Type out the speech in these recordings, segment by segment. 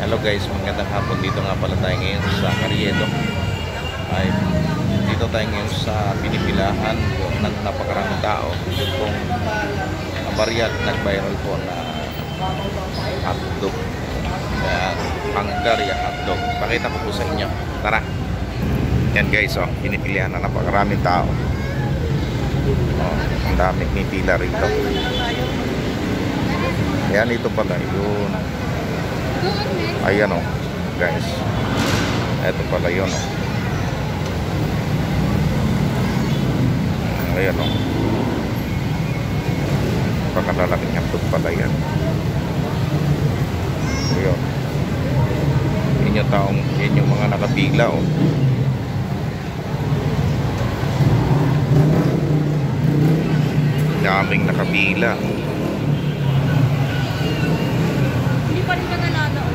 Hello guys, magandang hapon. Dito nga pala tayo ngayon sa Carriedo. Ay, dito tayo ngayon sa pinipilahan ng napakaraming tao. Itong bariyat nag-viral po na hotdog. Ayan, Hungarian hotdog. Pakita ko po sa inyo. Tara. Yan guys, oh, pinipilihan na napakaraming tao. Oh, ang dami pila rito. Yan, ito pala yun. Ayan o, guys. Ito pala yun o. Ayan o. Pagkalalaking hotdog pala yan. Ayan. Yun yung taong, yun yung mga nakapila o. Daming nakapila. Hindi pa rin ka nanalo.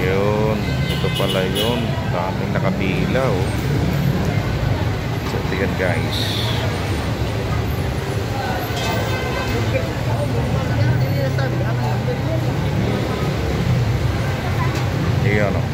Yun, ito pala yun. Daming nakapila oh. So ito yan guys. Ayan oh.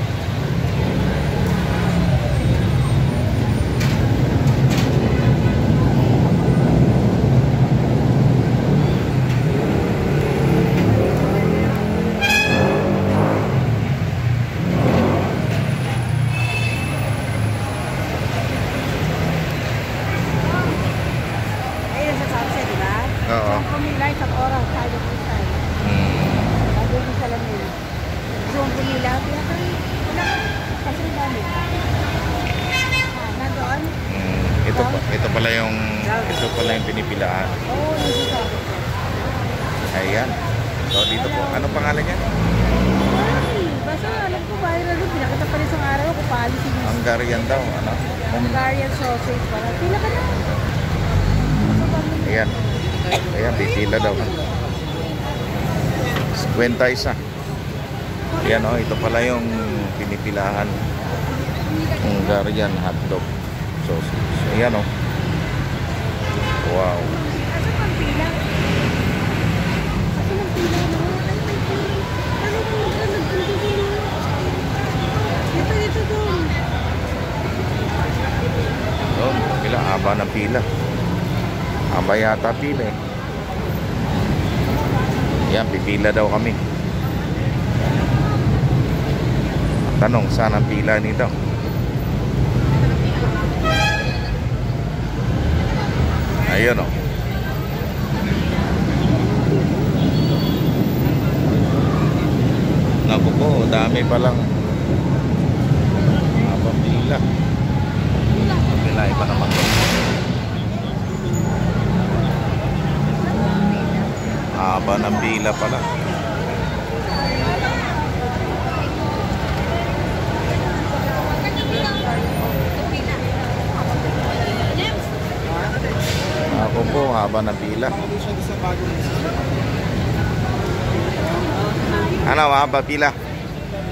Oo. Pumila isang oras, tayo po tayo. Bago yung salamin. So, pumila, wala kasi ang dami. Nandoon? Ito pala yung pinipilaan. Oo, nandito sa ako. Ayan. So dito po. Anong pangalan niya? Ay, basta alam ko viral doon. Pinakita pa rin sa araw ko, paalisin yung Hungarian daw. Ano? Hungarian sausage. Pila ka na. Ayan. Ayan, pipila daw. 50 isa. Ayan o, ito pala yung pinipilahan. Hungarian hotdog sausage. Ayan o. Wow. Asa pang pila? Asa pang pila mo? Ano kung nagpunto dito doon. Doon, pila. Haba ng pila. Haba yata pila eh. Yan, pipila daw kami. Tanong, saan ang pila nito? Ayun o. Naku po, dami palang habang pila. Pila, iba naman. Haba ng pila pala. Ako po, haba ng pila. Ano, haba pila?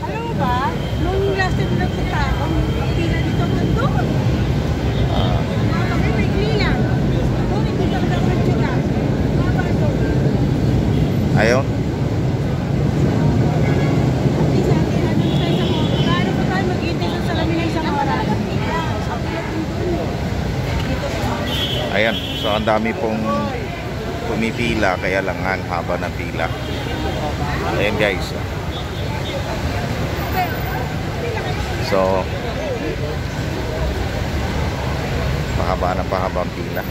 Alam mo ba, nung last time nagpunta ako, pila dito hanggang doon. Kami may pila. Doon, hindi ka nagpunta. Haba doon. Ayaw? Hindi sa atin, ano tayo sa mga. Paano pa tayo mag-intay sa salamin ng isang oras? Ayan, so ang dami pong pumipila, kaya lang ang haba ng pila. Ayan guys. So pahaba ang pila.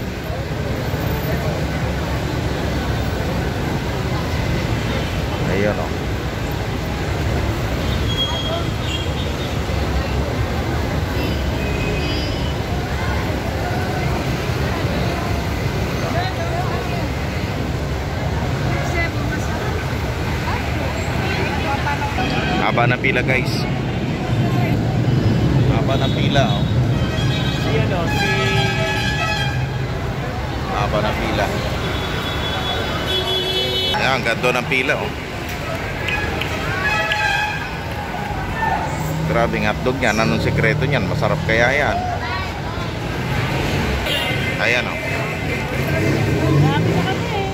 Ayun o. Haba ng pila guys. Haba ng pila oh. Ayan o, Haba ng pila. Ayan, ganda ng pila oh. Grabing hotdog yan. Anong sekreto niyan? Masarap kaya yan? Ayan o. Grabe na kami eh.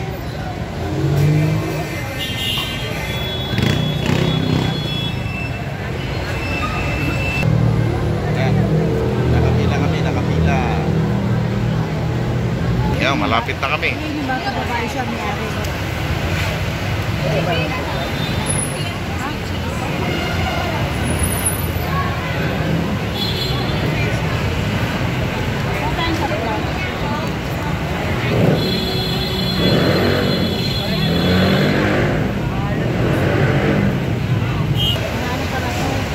malapit na kami. Ayun yung mga babae siya may-ari.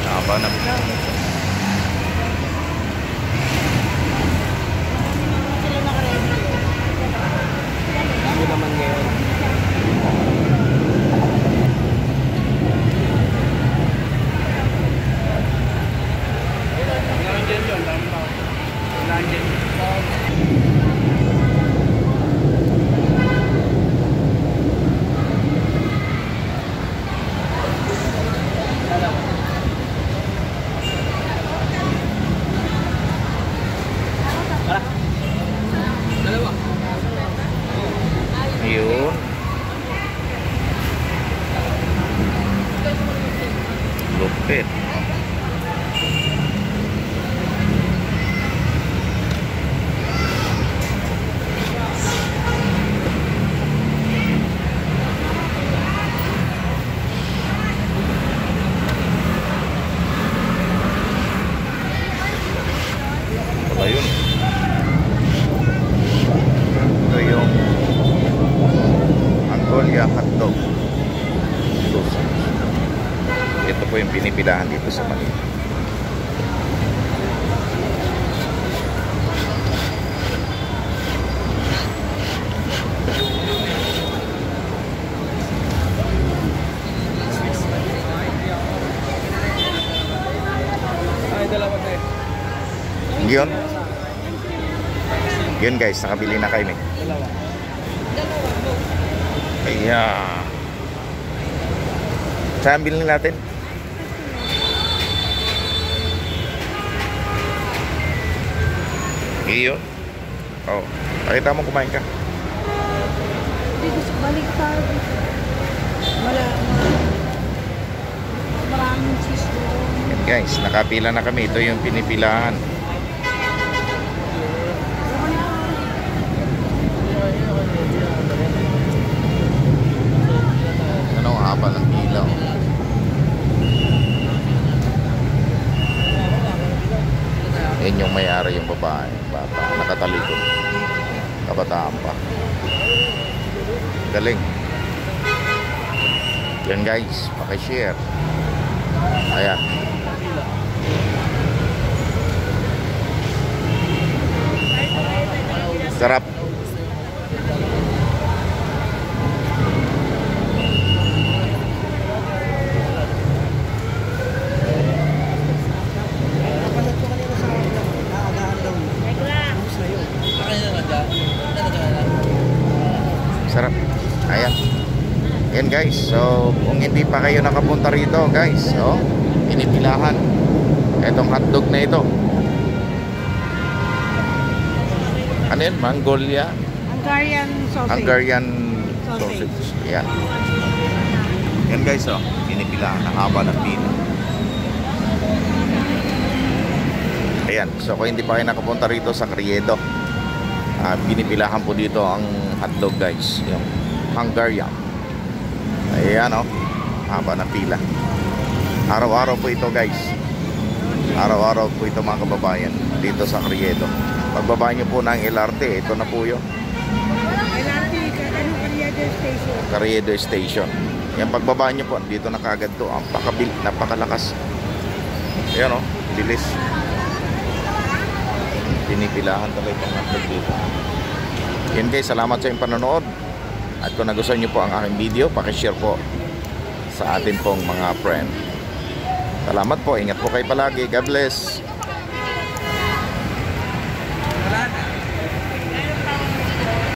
Haba na. Hindi naman ngayon. Nandiyan yun. Nandiyan yun. Yun. Lupit. Wala yun. Ito yung Angolia hotdog. Ito po yung pinipilahan dito sa Manila. Ay, dalawa tayo. Yun. Yun guys, nakabili na kami. Dalawa. Kaya saan bilhin natin? Iyon. Oh, pakita mo kumain ka. Dito sa baliktad. Maraming cheese doon. Yan guys, nakapila na kami. Ito yung pinipilahan. Ano ang haba ng pila? Oh. Yan yung may-ari, yung babae. Bata, nakatalikod. Kabataan pa. Galing. Yan guys, pakishare. Ayan. Sarap. Sarap. Ayan. Ayan guys. So, kung hindi pa kayo nakapunta rito guys, so, pinipilahan. Itong hotdog na ito. Ano yun? Mongolia? Hungarian sausage. Hungarian sausage. Ayan. Yan guys, oh. Pinipilahan. Ang haba ng pila. Ayan. So, kung hindi pa kayo nakapunta rito sa Carriedo, pinipilahan po dito ang hotdog guys. Yung Hungarian. Ayan, oh. Haba ng pila. Araw-araw po ito guys. Araw-araw po ito mga kababayan. Dito sa Carriedo. Pagbaba nyo po ng LRT, ito na po yun. LRT, Carriedo Station. Carriedo Station. Yan, pagbaba nyo po, dito na kagad to. Ang napakalakas. Ayan, oh. Bilis. Pinipilahan talaga itong hotdog dito. Yan guys, salamat sa inyong panonood. At kung nagustuhan nyo po ang aking video, pakishare po sa atin pong mga friend. Salamat po, ingat po kayo palagi. God bless.